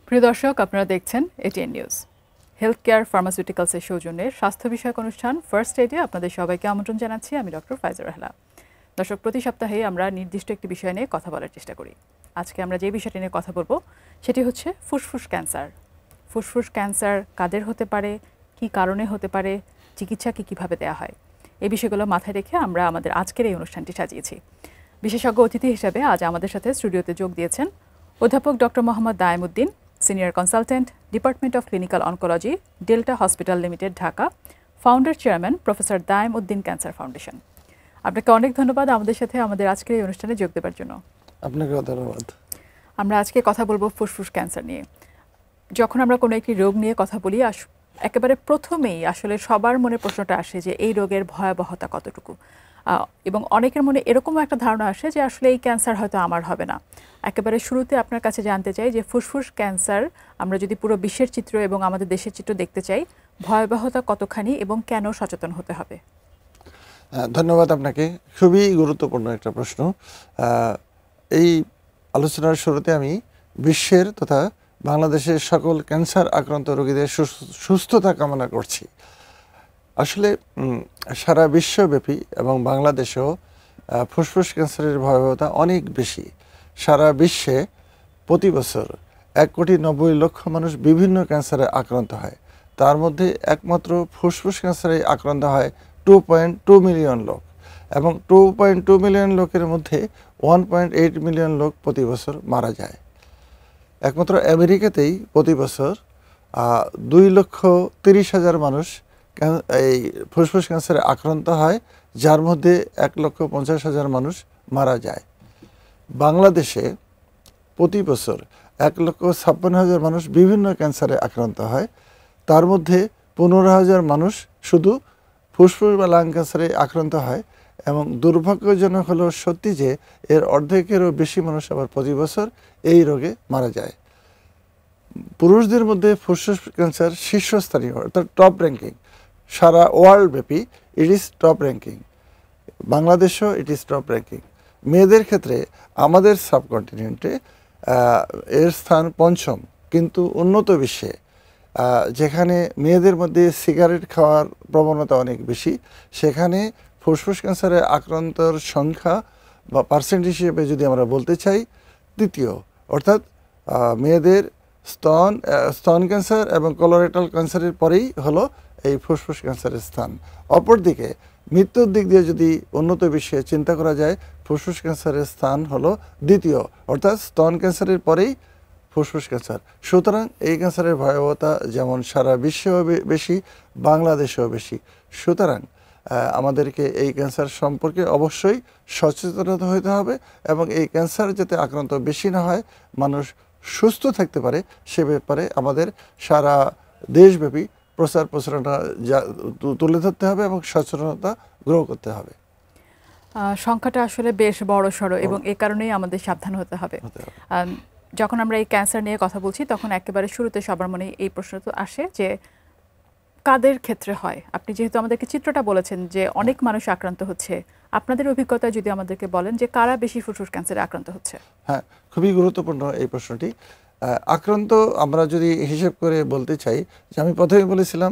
প্রিয় দর্শক, আপনারা দেখছেন এটিএন নিউজ। হেলথ কেয়ার ফার্মাসিউটিক্যালসের সৌজন্যে স্বাস্থ্য বিষয়ক অনুষ্ঠান ফার্স্ট এডে আপনাদের সবাইকে আমন্ত্রণ জানাচ্ছি। আমি ডক্টর ফাইজা রাহলা। দর্শক, প্রতি সপ্তাহে আমরা নির্দিষ্ট একটি বিষয় নিয়ে কথা বলার চেষ্টা করি। আজকে আমরা যে বিষয়টি নিয়ে কথা বলবো সেটি হচ্ছে ফুসফুস ক্যান্সার। ফুসফুস ক্যান্সার কাদের হতে পারে, কি কারণে হতে পারে, চিকিৎসা কীভাবে দেওয়া হয়, এই বিষয়গুলো মাথায় রেখে আমরা আমাদের আজকের এই অনুষ্ঠানটি সাজিয়েছি। বিশেষজ্ঞ অতিথি হিসেবে আজ আমাদের সাথে স্টুডিওতে যোগ দিয়েছেন অধ্যাপক doctor Mohammad Dayem Uddin, senior consultant, department of clinical oncology, Delta hospital limited, Dhaka, founder chairman professor Dayem Uddin cancer foundation. আপনাকে অনেক ধন্যবাদ আমাদের সাথে আমাদের আজকের এই অনুষ্ঠানে যোগ দেওয়ার জন্য। আপনাকে ধন্যবাদ। আমরা আজকে কথা বলবো ফুসফুস ক্যান্সার নিয়ে। যখন আমরা কোনো একটি রোগ নিয়ে কথা বলি, একেবারে প্রথমেই আসলে সবার মনে প্রশ্নটা আসে যে এই রোগের ভয়াবহতা কতটুকু, এবং অনেকের মনে এরকমও একটা ধারণা আসে যে আসলে এই ক্যান্সার হয়তো আমার হবে না। একেবারে শুরুতে আপনার কাছে জানতে চাই যে ফুসফুস ক্যান্সার আমরা যদি পুরো বিশ্বের চিত্র এবং আমাদের দেশের চিত্র দেখতে চাই, ভয়াবহতা কতখানি এবং কেন সচেতন হতে হবে? ধন্যবাদ আপনাকে। খুবই গুরুত্বপূর্ণ একটা প্রশ্ন। এই আলোচনার শুরুতে আমি বিশ্বের তথা বাংলাদেশের সকল ক্যান্সার আক্রান্ত রোগীদের সুস্থতা কামনা করছি। আসলে সারা বিশ্বব্যাপী এবং বাংলাদেশেও ফুসফুস ক্যান্সারের ভয়াবহতা অনেক বেশি। সারা বিশ্বে প্রতি বছর 1,90,00,000 মানুষ বিভিন্ন ক্যান্সারে আক্রান্ত হয়। তার মধ্যে একমাত্র ফুসফুস ক্যান্সারে আক্রান্ত হয় 2.2 মিলিয়ন লোক, এবং 2.2 মিলিয়ন লোকের মধ্যে 1.8 মিলিয়ন লোক প্রতি বছর মারা যায়। একমাত্র আমেরিকাতেই প্রতি বছর 2,30,000 মানুষ এই ফুসফুস ক্যান্সারে আক্রান্ত হয়, যার মধ্যে 1,50,000 মানুষ মারা যায়। বাংলাদেশে প্রতি বছর 1,56,000 মানুষ বিভিন্ন ক্যান্সারে আক্রান্ত হয়, তার মধ্যে 15,000 মানুষ শুধু ফুসফুস বা লাং ক্যান্সারে আক্রান্ত হয়, এবং দুর্ভাগ্যজনক হলো সত্যি যে এর অর্ধেকেরও বেশি মানুষ আবার প্রতি বছর এই রোগে মারা যায়। পুরুষদের মধ্যে ফুসফুস ক্যান্সার শীর্ষস্থানীয়, অর্থাৎ টপ র্যাঙ্কিং, সারা ওয়ার্ল্ড ব্যাপী ইট ইজ টপ র্যাঙ্কিং। বাংলাদেশও ইট ইজ টপ র্যাঙ্কিং। মেয়েদের ক্ষেত্রে আমাদের সাবকন্টিনেন্টে এর স্থান 5ম, কিন্তু উন্নত বিশ্বে যেখানে মেয়েদের মধ্যে সিগারেট খাওয়ার প্রবণতা অনেক বেশি, সেখানে ফুসফুস ক্যান্সারে আক্রান্তর সংখ্যা বা পার্সেন্ট হিসেবে যদি আমরা বলতে চাই, তৃতীয়, অর্থাৎ মেয়েদের স্তন ক্যান্সার এবং কলোরেক্টাল ক্যান্সারের পরেই হলো এই ফুসফুস ক্যান্সারের স্থান। অপরদিকে মৃত্যুর দিক দিয়ে যদি উন্নত বিশ্বে চিন্তা করা যায়, ফুসফুস ক্যান্সারের স্থান হলো দ্বিতীয়, অর্থাৎ স্তন ক্যান্সারের পরেই ফুসফুস ক্যান্সার। সুতরাং এই ক্যান্সারের ভয়াবহতা যেমন সারা বিশ্বেও বেশি, বাংলাদেশেও বেশি। সুতরাং আমাদেরকে এই ক্যান্সার সম্পর্কে অবশ্যই সচেতনতা হতে হবে, এবং এই ক্যান্সার যাতে আক্রান্ত বেশি না হয়, মানুষ সুস্থ থাকতে পারে, সে ব্যাপারে আমাদের সারা দেশব্যাপী প্রচার প্রচারণা তুলে ধরতে হবে এবং সচেতনতা গ্রহ করতে হবে। সংখ্যাটা আসলে বেশ বড় সড়ো, এবং এ কারণেই আমাদের সাবধান হতে হবে। যখন আমরা এই ক্যান্সার নিয়ে কথা বলছি, তখন একেবারে শুরুতে সবার মনে এই প্রশ্ন তো আসে যে কাদের ক্ষেত্রে হয়। আপনি যেহেতু আমাদেরকে চিত্রটা বলেছেন যে অনেক মানুষ আক্রান্ত হচ্ছে, আপনাদের অভিজ্ঞতা যদি আমাদেরকে বলেন যে কারা বেশি ফুসফুস ক্যান্সারে আক্রান্ত হচ্ছে। হ্যাঁ, খুবই গুরুত্বপূর্ণ এই প্রশ্নটি। আক্রান্ত আমরা যদি হিসেব করে বলতে চাই, যে আমি প্রথমে বলেছিলাম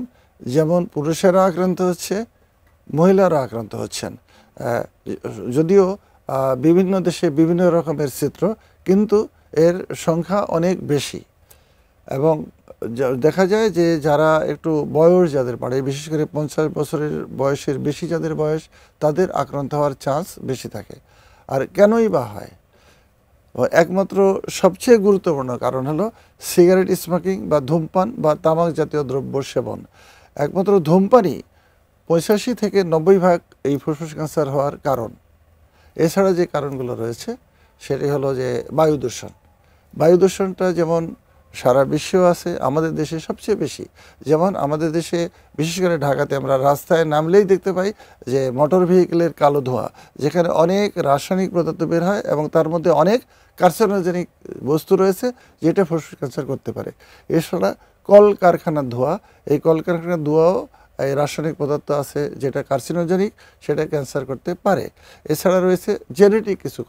যেমন পুরুষেরা আক্রান্ত হচ্ছে, মহিলারা আক্রান্ত হচ্ছেন। যদিও বিভিন্ন দেশে বিভিন্ন রকমের চিত্র, কিন্তু এর সংখ্যা অনেক বেশি। এবং দেখা যায় যে যারা একটু বয়স যাদের বাড়ে, বিশেষ করে 50 বছরের বয়সের বেশি যাদের বয়স, তাদের আক্রান্ত হওয়ার চান্স বেশি থাকে। আর কেনই বা হয়? একমাত্র সবচেয়ে গুরুত্বপূর্ণ কারণ হলো সিগারেট স্মোকিং বা ধূমপান বা তামাক জাতীয় দ্রব্য সেবন। একমাত্র ধূমপানই 85 থেকে 90% এই ফুসফুস ক্যান্সার হওয়ার কারণ। এছাড়া যে কারণগুলো রয়েছে সেটি হলো যে বায়ু দূষণ। বায়ু দূষণটা যেমন সারা বিশ্বেও আছে, আমাদের দেশে সবচেয়ে বেশি। যেমন আমাদের দেশে বিশেষ করে ঢাকাতে আমরা রাস্তায় নামলেই দেখতে পাই যে মোটর ভেহিকেলের কালো ধোঁয়া, যেখানে অনেক রাসায়নিক পদার্থ বের হয় এবং তার মধ্যে অনেক কার্সিনোজেনিক বস্তু রয়েছে, যেটা ফুসফুস ক্যান্সার করতে পারে। এছাড়া কলকারখানার ধোঁয়া, এই কলকারখানার ধোঁয়াও এই রাসায়নিক পদার্থ আছে যেটা কার্সিনোজেনিক, সেটা ক্যান্সার করতে পারে। এছাড়া রয়েছে জেনেটিক কিছু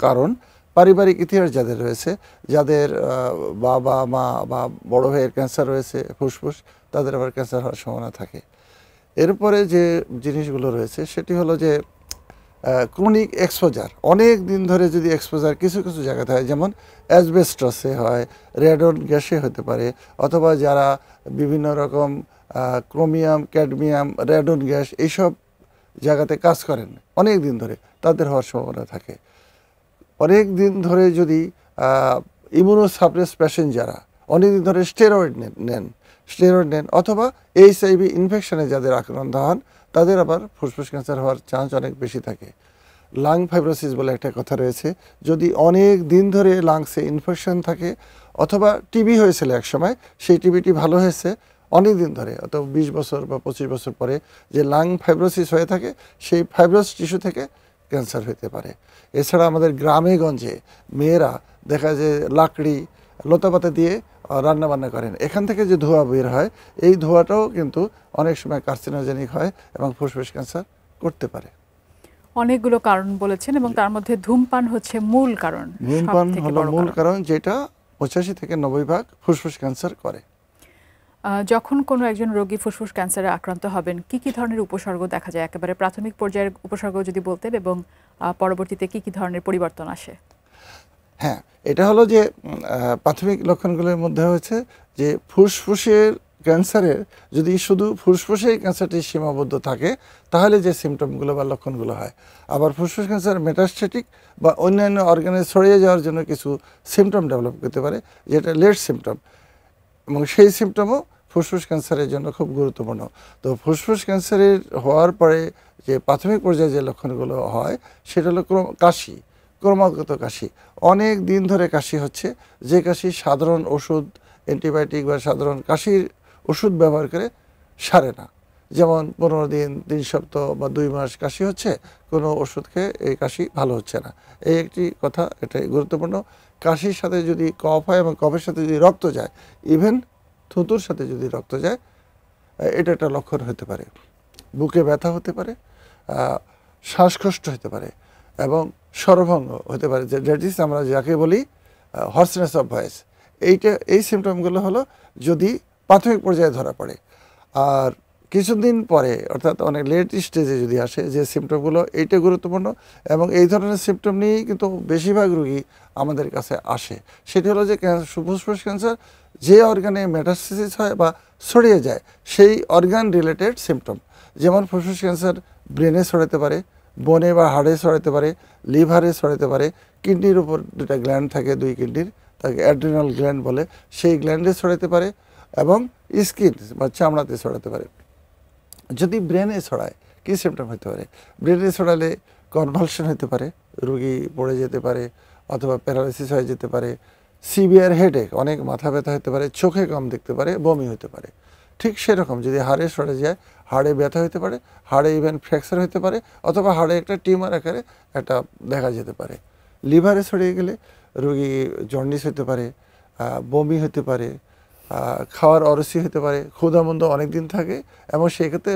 কারণ, পারিবারিক ইতিহাস যাদের রয়েছে, যাদের বাবা মা বা বড় ভাইয়ের ক্যান্সার রয়েছে ফুসফুস, তাদের আবার ক্যান্সার হওয়ার সম্ভাবনা থাকে। এরপরে যে জিনিসগুলো রয়েছে সেটি হলো যে ক্রনিক এক্সপোজার, অনেক দিন ধরে যদি এক্সপোজার কিছু কিছু জায়গাতে হয়, যেমন অ্যাসবেস্টসে হয়, রেডন গ্যাসে হতে পারে, অথবা যারা বিভিন্ন রকম ক্রোমিয়াম, ক্যাডমিয়াম, রেডন গ্যাস এইসব জায়গাতে কাজ করেন অনেক দিন ধরে, তাদের হওয়ার সম্ভাবনা থাকে। অনেক দিন ধরে যদি ইমিউনোসাপ্রেস পেশেন্ট যারা অনেক দিন ধরে স্টেরয়েড নেন অথবা HIV ইনফেকশনে যাদের আক্রান্ত হন, তাদের আবার ফুসফুস ক্যান্সার হওয়ার চান্স অনেক বেশি থাকে। লাং ফাইব্রোসিস বলে একটা কথা রয়েছে, যদি অনেক দিন ধরে লাংসে ইনফেকশন থাকে, অথবা টিবি হয়েছিল একসময়, সেই টিবিটি ভালো হয়েছে অনেক দিন ধরে, অথবা 20 বছর বা 25 বছর পরে যে লাং ফাইব্রোসিস হয়ে থাকে, সেই ফাইব্রোস টিস্যু থেকে ক্যান্সার হতে পারে। এছাড়া আমাদের গ্রামে গঞ্জে মেয়েরা দেখা যায় লাকড়ি লতাপাতা দিয়ে রান্না বান্না করেন, এখান থেকে যে ধোঁয়া বের হয়, এই ধোঁয়াটাও কিন্তু অনেক সময় কার্সিনোজেনিক হয় এবং ফুসফুস ক্যান্সার করতে পারে। অনেকগুলো কারণ বলেছেন এবং তার মধ্যে ধূমপান হচ্ছে মূল কারণ। ধূমপান হলো মূল কারণ, যেটা 85 থেকে 90% ফুসফুস ক্যান্সার করে। যখন কোনো একজন রোগী ফুসফুস ক্যান্সারে আক্রান্ত হবেন, কি কি ধরনের উপসর্গ দেখা যায়? একেবারে প্রাথমিক পর্যায়ের উপসর্গ যদি বলতেন, এবং পরবর্তীতে কি কি ধরনের পরিবর্তন আসে? হ্যাঁ, এটা হলো যে প্রাথমিক লক্ষণগুলোর মধ্যে হচ্ছে যে ফুসফুসের ক্যান্সারের যদি শুধু ফুসফুসেই ক্যান্সারটি সীমাবদ্ধ থাকে, তাহলে যে সিমটমগুলো বা লক্ষণগুলো হয়। আবার ফুসফুস ক্যান্সার মেটাস্টেটিক বা অন্যান্য অর্গানে ছড়িয়ে যাওয়ার জন্য কিছু সিমটম ডেভেলপ করতে পারে, যেটা লেট সিমটম, এবং সেই সিমটমও ফুসফুস ক্যান্সারের জন্য খুব গুরুত্বপূর্ণ। তো ফুসফুস ক্যান্সারের হওয়ার পরে যে প্রাথমিক পর্যায়ে যে লক্ষণগুলো হয়, সেটা হলো কাশি, ক্রমাগত কাশি, অনেক দিন ধরে কাশি হচ্ছে, যে কাশি সাধারণ ওষুধ, অ্যান্টিবায়োটিক বা সাধারণ কাশির ওষুধ ব্যবহার করে সারে না। যেমন 15 দিন, 3 সপ্তাহ বা 2 মাস কাশি হচ্ছে, কোনো ওষুধ খেয়ে এই কাশি ভালো হচ্ছে না। এই একটি কথা, এটাই গুরুত্বপূর্ণ। কাশির সাথে যদি কফ হয় এবং কফের সাথে যদি রক্ত যায়, ইভেন থুতুর সাথে যদি রক্ত যায়, এটা একটা লক্ষণ হতে পারে। বুকে ব্যথা হতে পারে, শ্বাসকষ্ট হতে পারে এবং স্বরভঙ্গ হতে পারে, দ্যাট ইজ আমরা যাকে বলি হর্সনেস অফ ভয়েস। এই সিমটমগুলো হলো যদি প্রাথমিক পর্যায়ে ধরা পড়ে। আর কিছুদিন পরে, অর্থাৎ অনেক লেট স্টেজে যদি আসে যে সিমটমগুলো, এইটা গুরুত্বপূর্ণ। এবং এই ধরনের সিমটম নিয়েই কিন্তু বেশিরভাগ রোগী আমাদের কাছে আসে। সেটি হলো যে ফুসফুস ক্যান্সার যে অর্গানে মেটাস্টেসিস হয় বা ছড়িয়ে যায়, সেই অর্গান রিলেটেড সিমটম। যেমন ফুসফুস ক্যান্সার ব্রেনে ছড়াতে পারে, বনে বা হাড়ে ছড়াতে পারে, লিভারে ছড়াতে পারে, কিডনির উপর 2টা গ্ল্যান্ড থাকে, 2 কিডনির, তাকে অ্যাড্রিনাল গ্ল্যান্ড বলে, সেই গ্ল্যান্ডে ছড়াতে পারে, এবং স্কিন বা চামড়াতে ছড়াতে পারে। যদি ব্রেনে ছড়ায়, কী সিমটম হতে পারে? ব্রেনে ছড়ালে কনভালশন হতে পারে, রোগী পড়ে যেতে পারে, অথবা প্যারালাইসিস হয়ে যেতে পারে, সিভিয়ার হেডেক, অনেক মাথা ব্যথা হতে পারে, চোখে কম দেখতে পারে, বমি হতে পারে। ঠিক সেরকম যদি হাড়ে সরে যায়, হাড়ে ব্যথা হতে পারে, হাড়ে ইভেন ফ্র্যাকচার হতে পারে, অথবা হাড়ে একটা টিউমার আকারে একটা দেখা যেতে পারে। লিভারে ছড়িয়ে গেলে রোগী জন্ডিস হতে পারে, বমি হতে পারে, খাওয়ার অরুচি হতে পারে, ক্ষুধামন্দ অনেক দিন থাকে, এবং সেক্ষেত্রে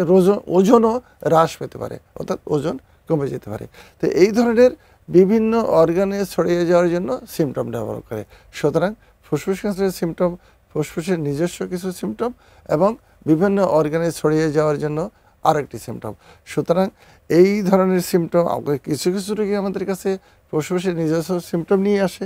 ওজনও হ্রাস পেতে পারে, অর্থাৎ ওজন কমে যেতে পারে। তো এই ধরনের বিভিন্ন অর্গানে ছড়িয়ে যাওয়ার জন্য সিমটম ডেভেলপ করে। সুতরাং ফুসফুস ক্যান্সারের সিমটম ফুসফুসের নিজস্ব কিছু সিমটম, এবং বিভিন্ন অর্গানে ছড়িয়ে যাওয়ার জন্য আরেকটি সিমটম। সুতরাং এই ধরনের সিমটম কিছু কিছু রোগী আমাদের কাছে ফুসফুসের নিজস্ব সিমটম নিয়ে আসে,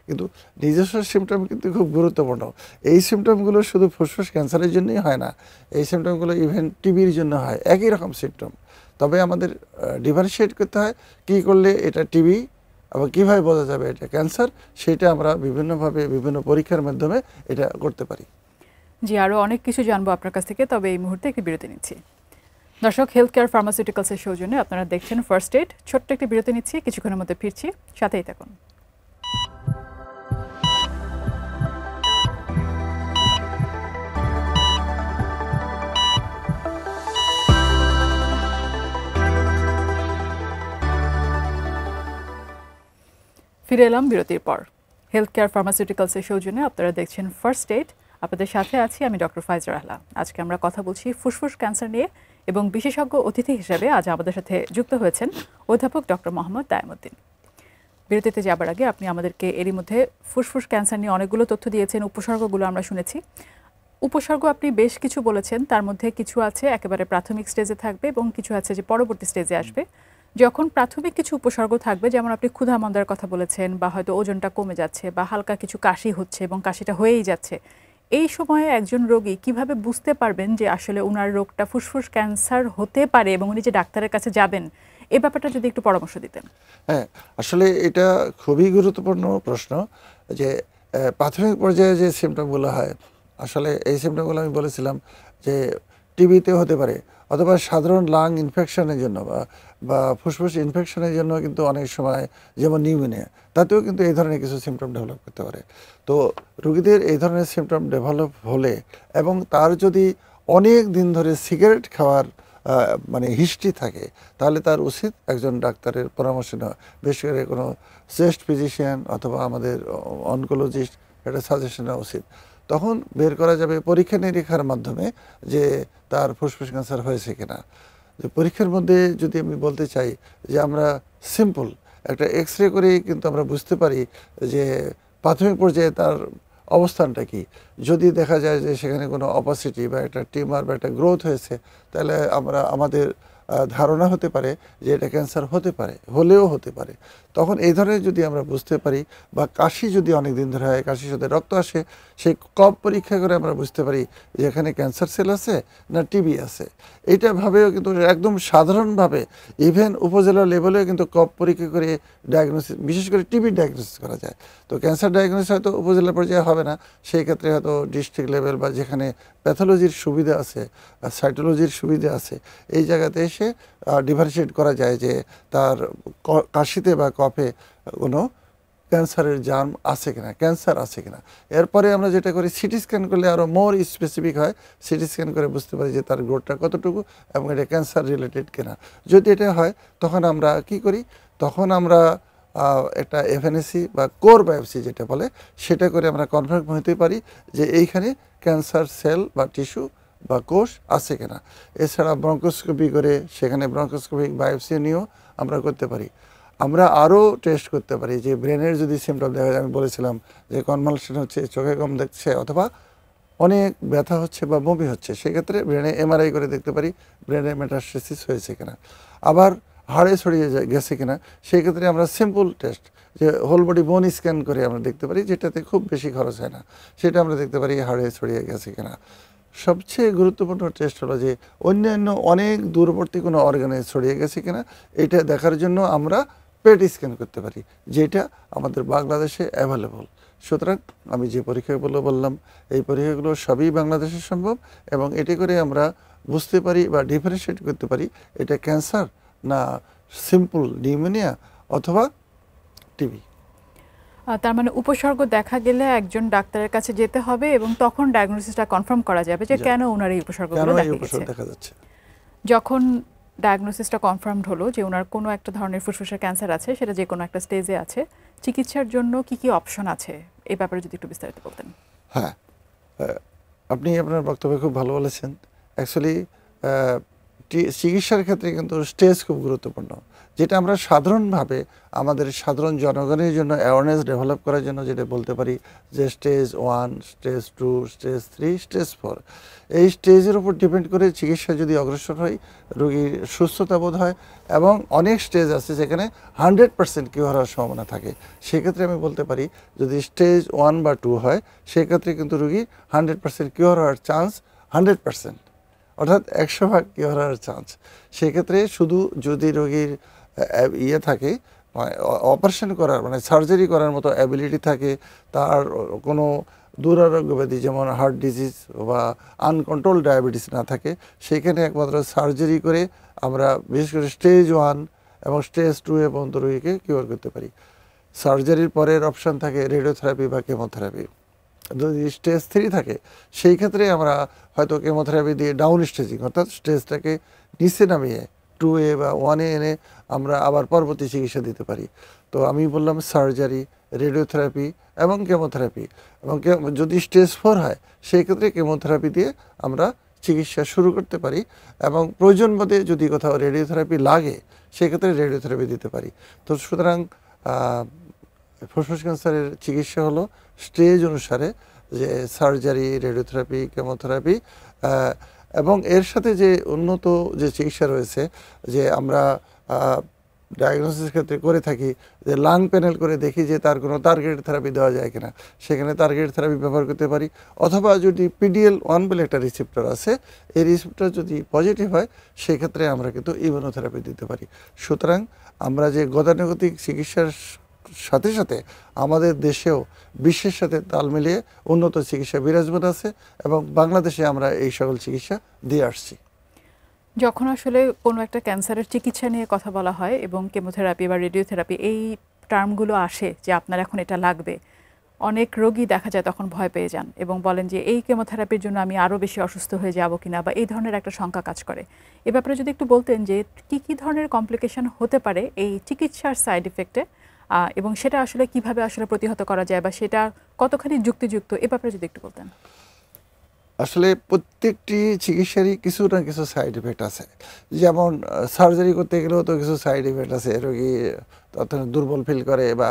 কিন্তু নিজস্ব সিমটম কিন্তু খুব গুরুত্বপূর্ণ। এই সিমটমগুলো শুধু ফুসফুস ক্যান্সারের জন্যই হয় না, এই সিমটমগুলো ইভেন টিবির জন্য হয়, একই রকম সিমটম। তবে আমাদের ডিফারেন্সিয়েট করতে হয়, কী করলে এটা টিবি এবং কীভাবে বোঝা যাবে এটা ক্যান্সার, সেটা আমরা বিভিন্নভাবে বিভিন্ন পরীক্ষার মাধ্যমে এটা করতে পারি। জি, আরও অনেক কিছু জানবো আপনার কাছ থেকে, তবে এই মুহূর্তে একটি বিরতি নিচ্ছি। দর্শক, হেলথ কেয়ার ফার্মাসিউটিক্যালসের সৌজন্যে আপনারা দেখছেন ফার্স্ট এড। ছোট্ট একটি বিরতি নিচ্ছি, কিছুক্ষণের মধ্যে ফিরছি, সাথেই থাকুন। ফিরে এলাম বিরতির পর। হেলথ কেয়ার ফার্মাসিউটিক্যালসের সৌজন্যে আপনারা দেখছেন ফার্স্ট এড। আপনাদের সাথে আছি আমি ডক্টর ফাইজা রাহলা। আজকে আমরা কথা বলছি ফুসফুস ক্যান্সার নিয়ে, এবং বিশেষজ্ঞ অতিথি হিসেবে আজ আমাদের সাথে যুক্ত হয়েছেন অধ্যাপক ডক্টর মোহাম্মদ দায়ামউদ্দিন। বিরতিতে যাবার আগে আপনি আমাদেরকে এরই মধ্যে ফুসফুস ক্যান্সার নিয়ে অনেকগুলো তথ্য দিয়েছেন, উপসর্গগুলো আমরা শুনেছি। উপসর্গ আপনি বেশ কিছু বলেছেন, তার মধ্যে কিছু আছে একেবারে প্রাথমিক স্টেজে থাকবে এবং কিছু আছে যে পরবর্তী স্টেজে আসবে। যখন প্রাথমিক কিছু উপসর্গ থাকবে, যেমন আপনি ক্ষুধা মন্দার কথা বলেছেন, বা হয়তো ওজনটা কমে যাচ্ছে, বা হালকা কিছু কাশি হচ্ছে এবং কাশিটা হয়েই যাচ্ছে, এই সময়ে একজন রোগী কিভাবে বুঝতে পারবেন যে আসলে ওনার রোগটা ফুসফুস ক্যান্সার হতে পারে এবং উনি যে ডাক্তারের কাছে যাবেন, এই ব্যাপারটা যদি একটু পরামর্শ দিতেন। হ্যাঁ, আসলে এটা খুবই গুরুত্বপূর্ণ প্রশ্ন যে প্রাথমিক পর্যায়ে যে সিমটমগুলো হয়, আসলে এই সিমটমগুলো আমি বলেছিলাম যে টিবিতে হতে পারে, অথবা সাধারণ লাং ইনফেকশনের জন্য বা ফুসফুস ইনফেকশনের জন্য কিন্তু অনেক সময়, যেমন নিউমোনিয়া, তাতেও কিন্তু এই ধরনের কিছু সিমটম ডেভেলপ করতে পারে। তো রোগীদের এই ধরনের সিমটম ডেভেলপ হলে এবং তার যদি অনেক দিন ধরে সিগারেট খাওয়ার মানে হিস্ট্রি থাকে, তাহলে তার উচিত একজন ডাক্তারের পরামর্শ নেওয়া, বিশেষ করে কোনো চেস্ট ফিজিশিয়ান অথবা আমাদের অনকোলজিস্ট, এটা সাজেশন নেওয়া উচিত। তখন বের করা যাবে পরীক্ষা নিরীক্ষার মাধ্যমে যে তার ফুসফুস ক্যান্সার হয়েছে কিনা। যে পরীক্ষার মধ্যে যদি আমি বলতে চাই যে আমরা সিম্পল একটা এক্স রে করেই কিন্তু আমরা বুঝতে পারি যে প্রাথমিক পর্যায়ে তার অবস্থানটা কি। যদি দেখা যায় যে সেখানে কোনো অপাসিটি বা একটা টিউমার বা একটা গ্রোথ হয়েছে, তাহলে আমাদের ধারণা হতে পারে যে এটা ক্যান্সার হতে পারে, হলেও হতে পারে। তখন এই ধরনের যদি আমরা বুঝতে পারি, বা কাশি যদি অনেক দিন ধরে হয়, কাশির সাথে রক্ত আসে, সেই কফ পরীক্ষা করে আমরা বুঝতে পারি যে এখানে ক্যান্সার সেল আছে না টিবি আছে। এইটা ভাবেও কিন্তু একদম সাধারণভাবে ইভেন উপজেলা লেভেলেও কিন্তু কফ পরীক্ষা করে ডায়াগনোসিস, বিশেষ করে টিবির ডায়াগনোসিস করা যায়। তো ক্যান্সার ডায়াগনোসিস হয়তো উপজেলা পর্যায়ে হবে না, সেই ক্ষেত্রে হয়তো ডিস্ট্রিক্ট লেভেল বা যেখানে প্যাথোলজির সুবিধা আছে, সাইটোলজির সুবিধা আছে, এই জায়গাতে এসে ডিফারেন্সিয়েট করা যায় যে তার কাশিতে বা কফে কোনো ক্যান্সারের জার্ম আছে কিনা, ক্যান্সার আছে কিনা। এরপরে আমরা যেটা করি, সিটি স্ক্যান করলে আরও মোর স্পেসিফিক হয়। সিটি স্ক্যান করে বুঝতে পারি যে তার গ্রোথটা কতটুকু এবং এটা ক্যান্সার রিলেটেড কিনা। যদি এটা হয়, তখন আমরা কি করি, তখন আমরা একটা এফএনএসি বা কোর বায়োপসি যেটা বলে, সেটা করে আমরা কনফার্ম হতে পারি যে এইখানে ক্যান্সার সেল বা টিস্যু বা কোষ আছে কিনা। এছাড়া ব্রঙ্কোস্কোপি করে সেখানে ব্রঙ্কোস্কোপিক বায়োপসি নিয়েও আমরা করতে পারি। আমরা আরও টেস্ট করতে পারি যে ব্রেনের যদি সিমটম দেখা যায়, আমি বলেছিলাম যে কনভালশন হচ্ছে, চোখে কম দেখছে, অথবা অনেক ব্যথা হচ্ছে বা বমি হচ্ছে, সেক্ষেত্রে ব্রেনে এমআরআই করে দেখতে পারি ব্রেনে মেটাস্টেসিস হয়েছে কিনা। আবার হাড়ে ছড়িয়ে গেছে কিনা, সেই ক্ষেত্রে আমরা সিম্পল টেস্ট যে হোল বডি বোন স্ক্যান করে আমরা দেখতে পারি, যেটাতে খুব বেশি খরচ হয় না, সেটা আমরা দেখতে পারি হাড়ে ছড়িয়ে গেছে কিনা। সবচেয়ে গুরুত্বপূর্ণ টেস্ট হলো যে অন্যান্য অনেক দূরবর্তী কোনো অর্গানে ছড়িয়ে গেছে কিনা, এটা দেখার জন্য আমরা পেট স্ক্যান করতে পারি, যেটা আমাদের বাংলাদেশে অ্যাভেলেবল। সুতরাং আমি যে পরীক্ষাগুলো বললাম, এই পরীক্ষাগুলো সবই বাংলাদেশে সম্ভব, এবং এটি করে আমরা বুঝতে পারি বা ডিফারেন্সিয়েট করতে পারি এটা ক্যান্সার না সিম্পল নিউমোনিয়া অথবা টিবি। তার মানে উপসর্গ দেখা গেলে একজন ডাক্তারের কাছে যেতে হবে এবং তখন ডায়াগনোসিসটা কনফার্ম করা যাবে যে কেন ওনার এই উপসর্গগুলো দেখা যাচ্ছে। যখন ডায়াগনোসিসটা কনফার্মড হলো যে ওনার কোনো একটা ধরনের ফুসফুসের ক্যান্সার আছে, সেটা যে কোনো একটা স্টেজে আছে, চিকিৎসার জন্য কি কি অপশন আছে, এই ব্যাপারে যদি একটু বিস্তারিত বলতেন। হ্যাঁ, আপনি আপনার বক্তব্য খুব ভালো বলেছেন। অ্যাকচুয়ালি চিকিৎসার ক্ষেত্রে কিন্তু স্টেজ খুব গুরুত্বপূর্ণ, যেটা আমরা সাধারণভাবে আমাদের সাধারণ জনগণের জন্য অ্যাওয়ারনেস ডেভেলপ করার জন্য যেটা বলতে পারি যে স্টেজ 1, স্টেজ 2, স্টেজ 3, স্টেজ 4, এই স্টেজের উপর ডিপেন্ড করে চিকিৎসা যদি অগ্রসর হয়, রোগীর সুস্থতা বোধ হয়, এবং অনেক স্টেজ আছে যেখানে 100% কিউর হওয়ার সম্ভাবনা থাকে। সেক্ষেত্রে আমি বলতে পারি যদি স্টেজ 1 বা 2 হয়, সেক্ষেত্রে কিন্তু রোগী 100% কিউর হওয়ার চান্স 100%, অর্থাৎ 100% কিউর হওয়ার চান্স। সেক্ষেত্রে শুধু যদি রোগীর ইয়ে থাকে, অপারেশন করার মানে সার্জারি করার মতো অ্যাবিলিটি থাকে, তার কোনো দুরারোগ্য ব্যাধি যেমন হার্ট ডিজিজ বা আনকন্ট্রোল ডায়াবেটিস না থাকে, সেখানে একমাত্র সার্জারি করে আমরা বিশেষ করে স্টেজ 1 এবং স্টেজ 2 এ পর্যন্ত রোগীকে কিউর করতে পারি। সার্জারির পরের অপশান থাকে রেডিওথেরাপি বা কেমোথেরাপি। যদি স্টেজ 3 থাকে, সেই ক্ষেত্রে আমরা হয়তো কেমোথেরাপি দিয়ে ডাউন স্টেজিং, অর্থাৎ স্টেজটাকে নিচে নামিয়ে 2A বা 1A এনে আমরা আবার পরবর্তী চিকিৎসা দিতে পারি। তো আমি বললাম সার্জারি, রেডিওথেরাপি এবং কেমোথেরাপি, এবং যদি স্টেজ 4 হয়, সেই ক্ষেত্রে কেমোথেরাপি দিয়ে আমরা চিকিৎসা শুরু করতে পারি, এবং প্রয়োজন বোধে যদি কোথাও রেডিওথেরাপি লাগে, সেক্ষেত্রে রেডিওথেরাপি দিতে পারি। তো সুতরাং ফুসফুস ক্যান্সারের চিকিৎসা হলো স্টেজ অনুসারে, যে সার্জারি, রেডিওথেরাপি, কেমোথেরাপি, এবং এর সাথে যে উন্নত যে চিকিৎসা রয়েছে, যে আমরা ডায়াগনোসিসের ক্ষেত্রে করে থাকি, যে লাং প্যানেল করে দেখি যে তার কোনো টার্গেটেড থেরাপি দেওয়া যায় কিনা, সেখানে টার্গেটেড থেরাপি ব্যবহার করতে পারি। অথবা যদি PDL-1 বলে একটা রিসেপ্টর আছে, এই রিসেপ্টর যদি পজিটিভ হয় সেক্ষেত্রে আমরা কিন্তু ইমিউনোথেরাপি দিতে পারি। সুতরাং আমরা যে গতানুগতিক চিকিৎসার সাথে সাথে আমাদের দেশেও বিশ্বের সাথে তাল মিলিয়ে উন্নত চিকিৎসা বিরাজমান আছে, এবং বাংলাদেশে আমরা এই সকল চিকিৎসা দিয়ে আসছি। যখন আসলে কোনো একটা ক্যান্সারের চিকিৎসা নিয়ে কথা বলা হয় এবং কেমোথেরাপি বা রেডিওথেরাপি এই টার্মগুলো আসে যে আপনার এখন এটা লাগবে, অনেক রোগী দেখা যায় তখন ভয় পেয়ে যান এবং বলেন যে এই কেমোথেরাপির জন্য আমি আরও বেশি অসুস্থ হয়ে যাব কিনা, বা এই ধরনের একটা শঙ্কা কাজ করে। এ ব্যাপারে যদি একটু বলতেন যে কী ধরনের কমপ্লিকেশন হতে পারে এই চিকিৎসার সাইড ইফেক্টে, এবং সেটা আসলে কিভাবে আসলে প্রতিহত করা যায় বা সেটা কতখানি যুক্তিযুক্ত, এ ব্যাপারে যদি একটু বলতেন। আসলে প্রত্যেকটি চিকিৎসারই কিছু না কিছু সাইড ইফেক্ট আছে। যেমন সার্জারি করতে গেলেও তো কিছু সাইড ইফেক্ট আছে, রোগী তখন দুর্বল ফিল করে বা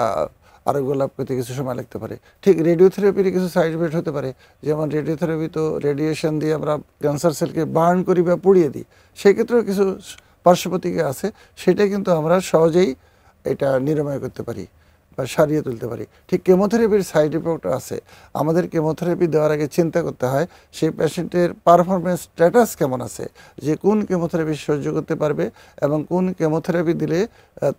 আরোগ্য লাভ করতে কিছু সময় লাগতে পারে। ঠিক রেডিওথেরাপির কিছু সাইড ইফেক্ট হতে পারে, যেমন রেডিওথেরাপি তো রেডিয়েশন দিয়ে আমরা ক্যান্সার সেলকে বার্ন করি বা পুড়িয়ে দিই, সেক্ষেত্রেও কিছু পার্শ্ব প্রতিক্রিয়া আছে, সেটা কিন্তু আমরা সহজেই এটা নিরাময় করতে পারি বা সারিয়ে তুলতে পারি। ঠিক কেমোথেরাপির সাইড ইফেক্ট আছে। আমাদের কেমোথেরাপি দেওয়ার আগে চিন্তা করতে হয় সেই পেশেন্টের পারফরমেন্স স্ট্যাটাস কেমন আছে, যে কোন কেমোথেরাপি সহ্য করতে পারবে এবং কোন কেমোথেরাপি দিলে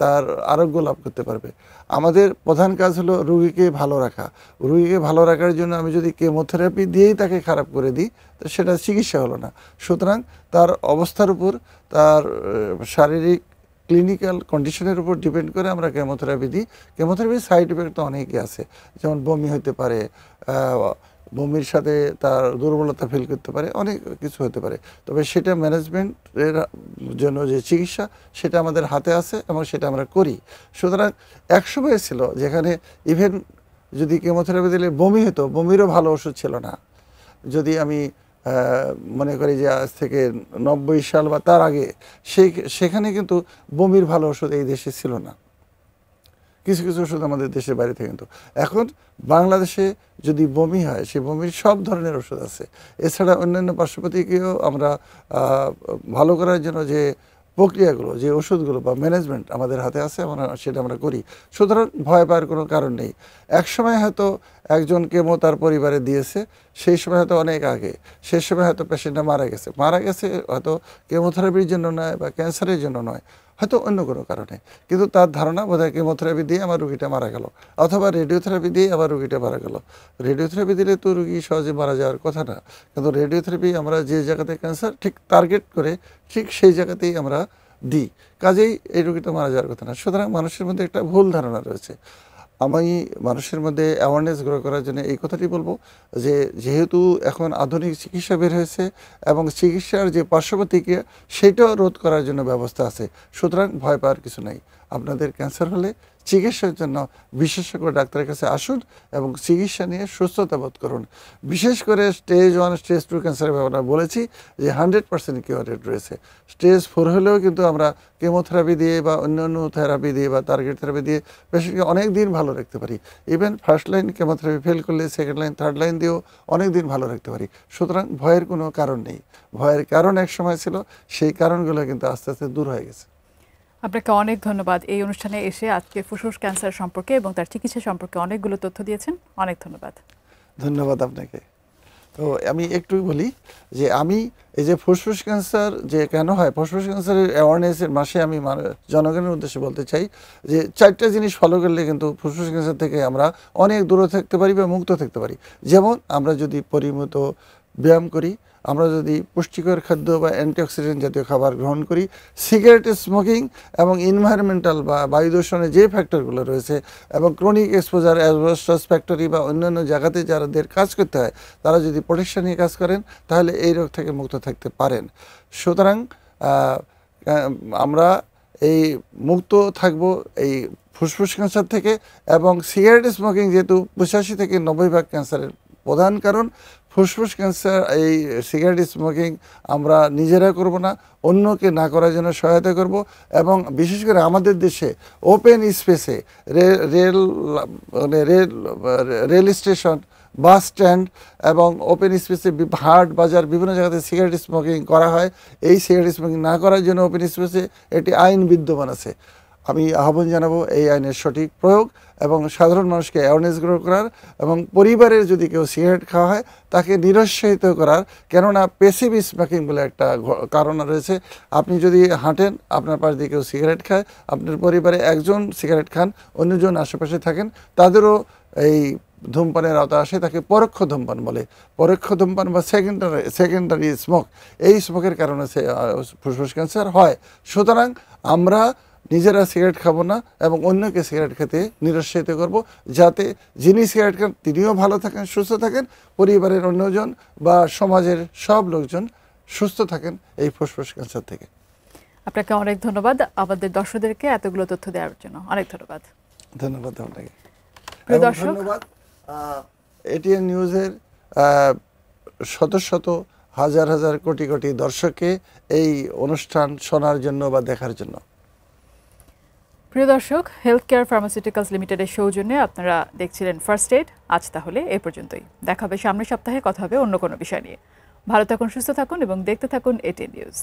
তার আরোগ্য লাভ করতে পারবে। আমাদের প্রধান কাজ হলো রোগীকে ভালো রাখা। রোগীকে ভালো রাখার জন্য আমি যদি কেমোথেরাপি দিয়েই তাকে খারাপ করে দিই, তো সেটা চিকিৎসা হলো না। সুতরাং তার অবস্থার উপর, তার শারীরিক ক্লিনিক্যাল কন্ডিশনের উপর ডিপেন্ড করে আমরা কেমোথেরাপি দিই। কেমোথেরাপির সাইড ইফেক্ট তো অনেকই আছে, যেমন বমি হতে পারে, বমির সাথে তার দুর্বলতা ফিল করতে পারে, অনেক কিছু হতে পারে। তবে সেটা ম্যানেজমেন্টের জন্য যে চিকিৎসা, সেটা আমাদের হাতে আছে এবং সেটা আমরা করি। সুতরাং একসময় ছিল যেখানে ইভেন যদি কেমোথেরাপি দিলে বমি হতো, বমিরও ভালো ওষুধ ছিল না। যদি আমি মনে করি যে আজ থেকে 90 সাল বা তার আগে, সেখানে কিন্তু বমির ভালো ওষুধ এই দেশে ছিল না। কিছু কিছু ওষুধ আমাদের দেশের বাইরে থেকে কিন্তু। এখন বাংলাদেশে যদি বমি হয়, সেই বমির সব ধরনের ওষুধ আছে। এছাড়া অন্যান্য পার্শ্বপ্রতিক্রিয়াও আমরা ভালো করার জন্য যে প্রক্রিয়াগুলো, যে ওষুধগুলো বা ম্যানেজমেন্ট আমাদের হাতে আছে, সেটা আমরা করি। সুতরাং ভয় পাওয়ার কোনো কারণ নেই। একসময় হয়তো একজন কেমো তার পরিবারে দিয়েছে, সেই সময় হয়তো অনেক আগে, সেই সময় হয়তো পেশেন্টটা মারা গেছে হয়তো কেমোথেরাপির জন্য নয় বা ক্যান্সারের জন্য নয়, হয়তো অন্য কোনো কারণে, কিন্তু তার ধারণা বোধহয় কেমোথেরাপি দিয়ে আমার রুগীটা মারা গেল, অথবা রেডিওথেরাপি দিয়ে আমার রুগীটা মারা গেল। রেডিওথেরাপি দিলে তো রুগী সহজে মারা যাওয়ার কথা না, কিন্তু রেডিওথেরাপি আমরা যে জায়গাতে ক্যান্সার ঠিক টার্গেট করে ঠিক সেই জায়গাতেই আমরা দিই, কাজেই এই রুগীটা মারা যাওয়ার কথা না। সুতরাং মানুষের মধ্যে একটা ভুল ধারণা রয়েছে। আমি মানুষের মধ্যে অ্যাওয়ারনেস গ্রো করার জন্য এই কথাটি বলবো যে, যেহেতু এখন আধুনিক চিকিৎসা বের হয়েছে এবং চিকিৎসার যে পার্শ্বপ্রতিক্রিয়া, সেটাও রোধ করার জন্য ব্যবস্থা আছে। সুতরাং ভয় পাওয়ার কিছু নেই। আপনাদের ক্যান্সার হলে চিকিৎসার জন্য বিশেষজ্ঞ ডাক্তারের কাছে আসুন এবং চিকিৎসা নিয়ে সুস্থতা বোধ করুন। বিশেষ করে স্টেজ 1, স্টেজ 2 ক্যান্সারের ব্যাপারে বলেছি যে 100% কিউর রেট রয়েছে। স্টেজ 4 হলেও কিন্তু আমরা কেমোথেরাপি দিয়ে বা অন্যান্য থেরাপি দিয়ে বা টার্গেট থেরাপি দিয়ে পেশেন্টকে অনেক দিন ভালো রাখতে পারি। Even first line chemotherapy fail করলে সেকেন্ড লাইন, থার্ড লাইন দিয়েও অনেক দিন ভালো রাখতে পারি। সুতরাং ভয়ের কোনো কারণ নেই। ভয়ের কারণ এক সময় ছিল, সেই কারণগুলো কিন্তু আস্তে আস্তে দূর হয়ে গেছে। আপনাকে অনেক ধন্যবাদ এই অনুষ্ঠানে এসে আজকে ফুসফুস ক্যান্সার সম্পর্কে এবং তার চিকিৎসা সম্পর্কে অনেকগুলো তথ্য দিয়েছেন। অনেক ধন্যবাদ। ধন্যবাদ আপনাকে। তো আমি একটু বলি যে আমি এই যে ফুসফুস ক্যান্সার যে কেন হয়, ফুসফুস ক্যান্সারের অ্যাওয়ারনেসের মাসে আমি জনগণের উদ্দেশ্যে বলতে চাই যে 4টা জিনিস ফলো করলে কিন্তু ফুসফুস ক্যান্সার থেকে আমরা অনেক দূরে থাকতে পারি বা মুক্ত থাকতে পারি। যেমন আমরা যদি পরিমিত ব্যায়াম করি, আমরা যদি পুষ্টিকর খাদ্য বা অ্যান্টিঅক্সিডেন্ট জাতীয় খাবার গ্রহণ করি, সিগারেট স্মোকিং এবং এনভায়রনমেন্টাল বা বায়ু দূষণের যে ফ্যাক্টরগুলো রয়েছে এবং ক্রনিক এক্সপোজার, অ্যাসবেস্টস ফ্যাক্টরি বা অন্যান্য জায়গাতে যাদের কাজ করতে হয়, তারা যদি প্রোটেকশন নিয়ে কাজ করেন, তাহলে এই রোগ থেকে মুক্ত থাকতে পারেন। সুতরাং আমরা এই মুক্ত থাকব এই ফুসফুস ক্যান্সার থেকে। এবং সিগারেট স্মোকিং যেহেতু 85 থেকে 90% ক্যান্সারের প্রধান কারণ, ফুসফুস ক্যান্সার, এই সিগারেট স্মোকিং আমরা নিজেরা করব না, অন্যকে না করার জন্য সহায়তা করব। এবং বিশেষ করে আমাদের দেশে ওপেন স্পেসে রেল স্টেশন, বাস স্ট্যান্ড এবং ওপেন স্পেসে হাট বাজার বিভিন্ন জায়গাতে সিগারেট স্মোকিং করা হয়। এই সিগারেট স্মোকিং না করার জন্য ওপেন স্পেসে একটি আইন বিদ্যমান আছে। আমি আহ্বান জানাবো এই আইনের সঠিক প্রয়োগ এবং সাধারণ মানুষকে অ্যাওয়ারনেস গ্রহণ করার, এবং পরিবারের যদি কেউ সিগারেট খাওয়া হয় তাকে নিরুৎসাহিত করার। কেননা প্যাসিভ স্মোকিং বলে একটা কারণ রয়েছে। আপনি যদি হাঁটেন, আপনার পাশ দিয়ে কেউ সিগারেট খায়, আপনার পরিবারে একজন সিগারেট খান, অন্যজন আশেপাশে থাকেন, তাদেরও এই ধূমপানের আওতা আসে, তাকে পরোক্ষ ধূমপান বলে। পরোক্ষ ধূমপান বা সেকেন্ডারি স্মোক, এই স্মোকের কারণে ফুসফুস ক্যান্সার হয়। সুতরাং আমরা নিজেরা সিগারেট খাবো না এবং অন্যকে সিগারেট খেতে নিরুৎসাহিত করব, যাতে যিনি সিগারেট খান তিনিও ভালো থাকেন, সুস্থ থাকেন, পরিবারের অন্যজন বা সমাজের সব লোকজন সুস্থ থাকেন এই ফুসফুস ক্যান্সার থেকে। আপনাকে অনেক ধন্যবাদ আমাদের দর্শকদেরকে এতগুলো তথ্য দেওয়ার জন্য। অনেক ধন্যবাদ। ধন্যবাদ আপনাকে। প্রিয় দর্শক, ধন্যবাদ এটিএন নিউজের শত শত হাজার হাজার কোটি কোটি দর্শককে এই অনুষ্ঠান শোনার জন্য বা দেখার জন্য। প্রিয় দর্শক, হেলথ কেয়ার ফার্মাসিউটিক্যালস লিমিটেডের সৌজন্যে আপনারা দেখছিলেন ফার্স্ট এইড। আজ তাহলে এ পর্যন্তই। দেখা হবে সামনের সপ্তাহে, কথা হবে অন্য কোনো বিষয় নিয়ে। ভালো থাকুন, সুস্থ থাকুন এবং দেখতে থাকুন এটিএন নিউজ।